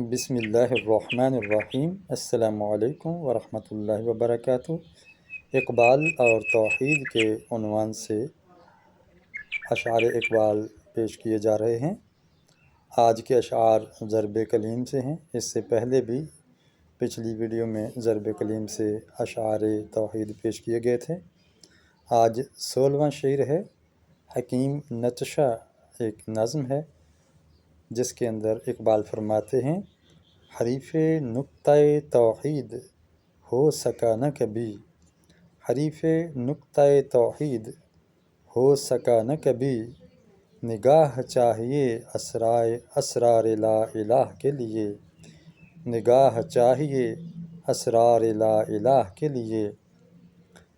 بسم اللہ الرحمن الرحیم۔ السلام علیکم ورحمۃ اللہ وبرکاتہ۔ اقبال اور توحید کے عنوان سے اشعار اقبال پیش کیے جا رہے ہیں۔ آج کے اشعار ضرب کلیم سے ہیں۔ اس سے پہلے بھی پچھلی ویڈیو میں ضرب کلیم سے اشعار توحید پیش کیے گئے تھے۔ آج 16واں شعر ہے۔ حکیم نتشہ ایک نظم ہے جس کے اندر اقبال فرماتے ہیں: حریف نقطۂ توحید ہو سکا نہ کبھی، حریف نقطۂ توحید ہو سکا نہ کبھی، نگاہ چاہیے اسرار لا الہ کے لیے، نگاہ چاہیے اسرار لا الہ کے لیے۔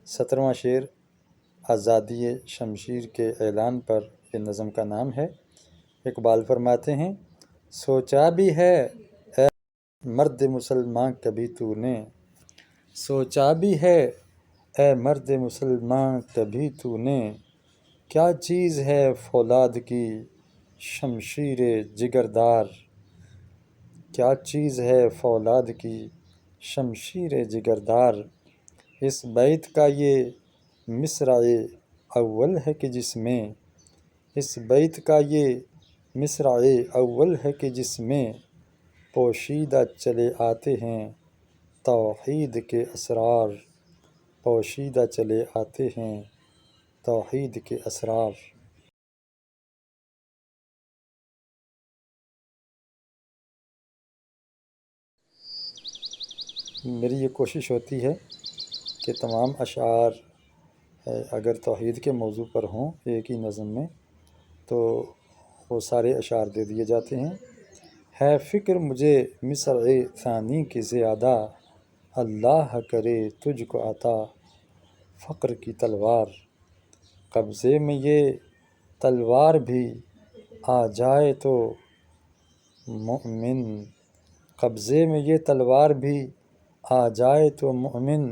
17واں شعر آزادی شمشیر کے اعلان پر یہ نظم کا نام ہے۔ اقبال فرماتے ہیں: سوچا بھی ہے اے مرد مسلمان کبھی تو نے، سوچا بھی ہے اے مرد مسلمان کبھی تو نے، کیا چیز ہے فولاد کی شمشیر جگردار، کیا چیز ہے فولاد کی شمشیر جگردار۔ اس بیت کا یہ مصرع اول ہے کہ جس میں، اس بیت کا یہ مصرع اول ہے کہ جس میں پوشیدہ چلے آتے ہیں توحید کے اسرار، پوشیدہ چلے آتے ہیں توحید کے اسرار۔ میری یہ کوشش ہوتی ہے کہ تمام اشعار اگر توحید کے موضوع پر ہوں ایک ہی نظم میں تو وہ سارے اشعار دے دیے جاتے ہیں۔ ہے فکر مجھے مصرع ثانی کی زیادہ، اللہ کرے تجھ کو عطا فقر کی تلوار، قبضے میں یہ تلوار بھی آ جائے تو مؤمن، قبضے میں یہ تلوار بھی آ جائے تو مؤمن،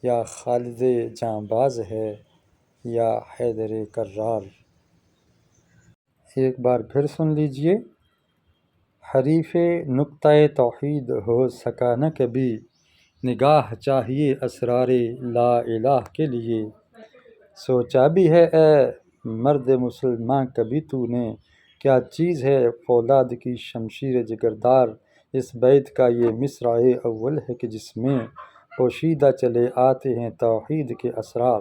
یا خالد جانباز ہے یا حیدر کرار۔ ایک بار پھر سن لیجئے: حریف نقطۂ توحید ہو سکا نہ کبھی، نگاہ چاہیے اسرار لا الہ کے لیے، سوچا بھی ہے اے مرد مسلمان کبھی تو نے، کیا چیز ہے فولاد کی شمشیر جگردار۔ اس بیت کا یہ مصرع اول ہے کہ جس میں پوشیدہ چلے آتے ہیں توحید کے اسرار۔